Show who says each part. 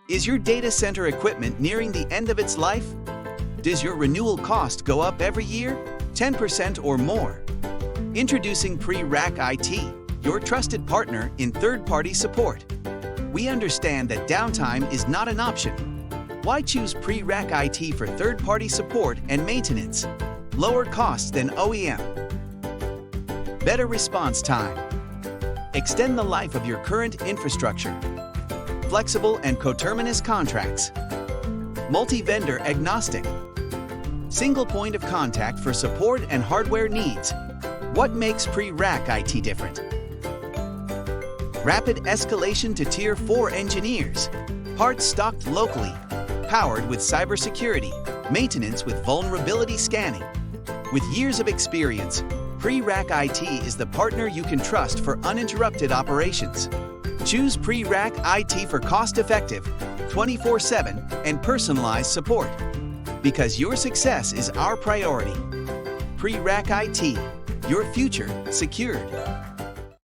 Speaker 1: Is your data center equipment nearing the end of its life? Does your renewal cost go up every year, 10% or more? Introducing Pre-Rack IT, your trusted partner in third-party support. We understand that downtime is not an option. Why choose Pre-Rack IT for third-party support and maintenance? Lower costs than OEM. Better response time. Extend the life of your current infrastructure. Flexible and coterminous contracts. Multi-vendor agnostic. Single point of contact for support and hardware needs. What makes Pre-Rack IT different? Rapid escalation to Tier 4 engineers. Parts stocked locally. Powered with cybersecurity. Maintenance with vulnerability scanning. With years of experience, Pre-Rack IT is the partner you can trust for uninterrupted operations. Choose Pre-Rack IT for cost-effective, 24/7, and personalized support. Because your success is our priority. Pre-Rack IT, your future secured.